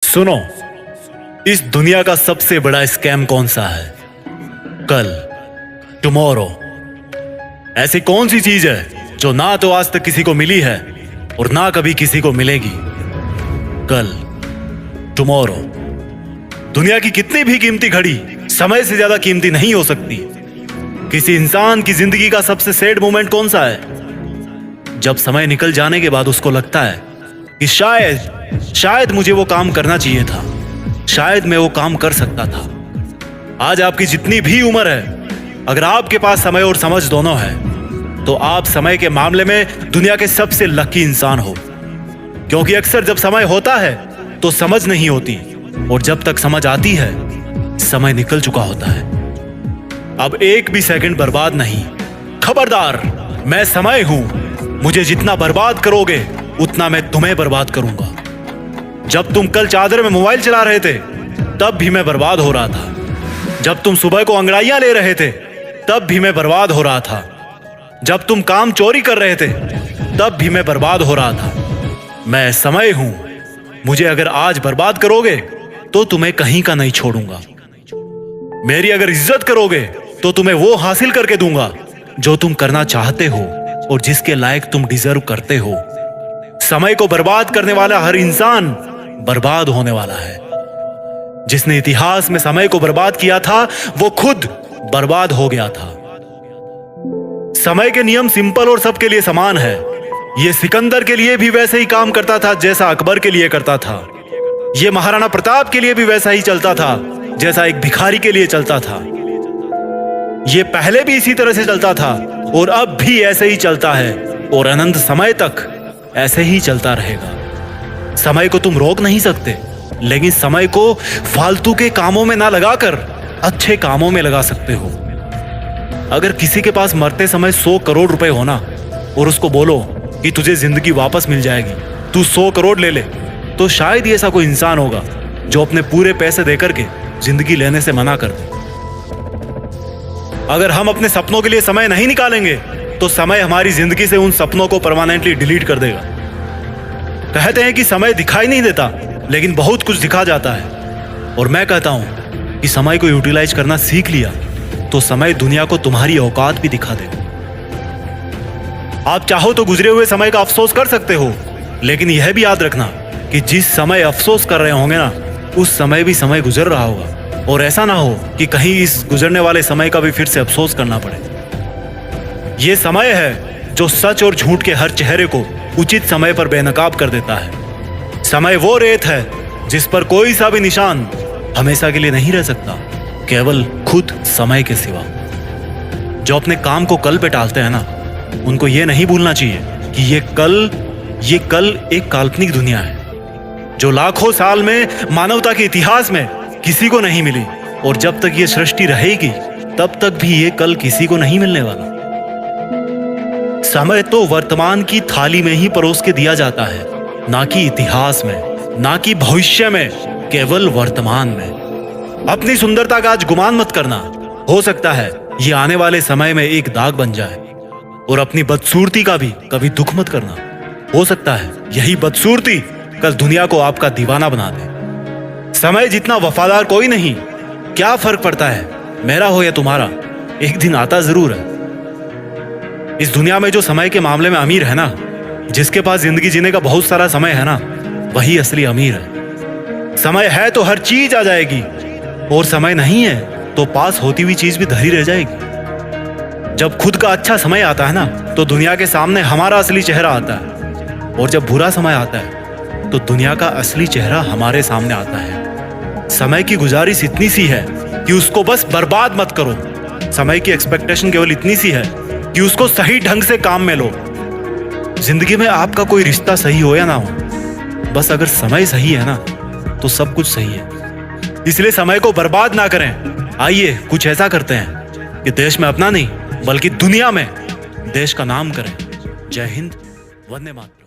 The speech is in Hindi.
सुनो, इस दुनिया का सबसे बड़ा स्कैम कौन सा है? कल, टुमारो। ऐसी कौन सी चीज है जो ना तो आज तक किसी को मिली है और ना कभी किसी को मिलेगी? कल, टुमारो। दुनिया की कितनी भी कीमती घड़ी समय से ज्यादा कीमती नहीं हो सकती। किसी इंसान की जिंदगी का सबसे सैड मोमेंट कौन सा है? जब समय निकल जाने के बाद उसको लगता है कि शायद मुझे वो काम करना चाहिए था, शायद मैं वो काम कर सकता था। आज आपकी जितनी भी उम्र है, अगर आपके पास समय और समझ दोनों है तो आप समय के मामले में दुनिया के सबसे लकी इंसान हो। क्योंकि अक्सर जब समय होता है तो समझ नहीं होती, और जब तक समझ आती है समय निकल चुका होता है। अब एक भी सेकंड बर्बाद नहीं। खबरदार, मैं समय हूं। मुझे जितना बर्बाद करोगे उतना मैं तुम्हें बर्बाद करूंगा। जब तुम कल चादर में मोबाइल चला रहे थे तब भी मैं बर्बाद हो रहा था। जब तुम सुबह को अंगड़ाइयां ले रहे थे तब भी मैं बर्बाद हो रहा था। जब तुम काम चोरी कर रहे थे तब भी मैं बर्बाद हो रहा था। मैं समय हूं। मुझे अगर आज बर्बाद करोगे तो तुम्हें कहीं का नहीं छोड़ूंगा। मेरी अगर इज्जत करोगे तो तुम्हें वो हासिल करके दूंगा जो तुम करना चाहते हो और जिसके लायक तुम डिजर्व करते हो। समय को बर्बाद करने वाला हर इंसान बर्बाद होने वाला है। जिसने इतिहास में समय को बर्बाद किया था वो खुद बर्बाद हो गया था। समय के नियम सिंपल और सबके लिए समान है। ये सिकंदर के लिए भी वैसे ही काम करता था जैसा अकबर के लिए करता था। ये महाराणा प्रताप के लिए भी वैसा ही चलता था जैसा एक भिखारी के लिए चलता था। ये पहले भी इसी तरह से चलता था और अब भी ऐसे ही चलता है और अनंत समय तक ऐसे ही चलता रहेगा। समय को तुम रोक नहीं सकते, लेकिन समय को फालतू के कामों में ना लगाकर अच्छे कामों में लगा सकते हो। अगर किसी के पास मरते समय 100 करोड़ रुपए हो ना और उसको बोलो कि तुझे जिंदगी वापस मिल जाएगी, तू 100 करोड़ ले ले, तो शायद ही ऐसा कोई इंसान होगा जो अपने पूरे पैसे देकर के जिंदगी लेने से मना कर दे। अगर हम अपने सपनों के लिए समय नहीं निकालेंगे तो समय हमारी जिंदगी से उन सपनों को परमानेंटली डिलीट कर देगा। कहते हैं कि समय दिखाई नहीं देता, लेकिन बहुत कुछ दिखा जाता है। और मैं कहता हूं कि समय को यूटिलाइज करना सीख लिया तो समय दुनिया को तुम्हारी औकात भी दिखा देगा। आप चाहो तो गुजरे हुए समय का अफसोस कर सकते हो, लेकिन यह भी याद रखना कि जिस समय अफसोस कर रहे होंगे ना, उस समय भी समय गुजर रहा होगा। और ऐसा ना हो कि कहीं इस गुजरने वाले समय का भी फिर से अफसोस करना पड़े। यह समय है जो सच और झूठ के हर चेहरे को उचित समय पर बेनकाब कर देता है। समय वो रेत है जिस पर कोई सा भी निशान हमेशा के लिए नहीं रह सकता, केवल खुद समय के सिवा। जो अपने काम को कल पे टालते हैं ना, उनको यह नहीं भूलना चाहिए कि ये कल एक काल्पनिक दुनिया है जो लाखों साल में मानवता के इतिहास में किसी को नहीं मिली, और जब तक ये सृष्टि रहेगी तब तक भी ये कल किसी को नहीं मिलने वाला। समय तो वर्तमान की थाली में ही परोस के दिया जाता है, ना कि इतिहास में, ना कि भविष्य में, केवल वर्तमान में। अपनी सुंदरता का आज गुमान मत करना। हो सकता है ये आने वाले समय में एक दाग बन जाए। और अपनी बदसूरती का भी कभी दुख मत करना। हो सकता है यही बदसूरती कल दुनिया को आपका दीवाना बना दे। समय जितना वफादार कोई नहीं। क्या फर्क पड़ता है मेरा हो या तुम्हारा, एक दिन आता जरूर है। इस दुनिया में जो समय के मामले में अमीर है ना, जिसके पास जिंदगी जीने का बहुत सारा समय है ना, वही असली अमीर है। समय है तो हर चीज आ जाएगी, और समय नहीं है तो पास होती हुई चीज भी धरी रह जाएगी। जब खुद का अच्छा समय आता है ना, तो दुनिया के सामने हमारा असली चेहरा आता है, और जब बुरा समय आता है तो दुनिया का असली चेहरा हमारे सामने आता है। समय की गुजारिश इतनी सी है कि उसको बस बर्बाद मत करो। समय की एक्सपेक्टेशन केवल इतनी सी है कि उसको सही ढंग से काम में लो। जिंदगी में आपका कोई रिश्ता सही हो या ना हो, बस अगर समय सही है ना तो सब कुछ सही है। इसलिए समय को बर्बाद ना करें। आइए कुछ ऐसा करते हैं कि देश में अपना नहीं बल्कि दुनिया में देश का नाम करें। जय हिंद, वंदे मातरम।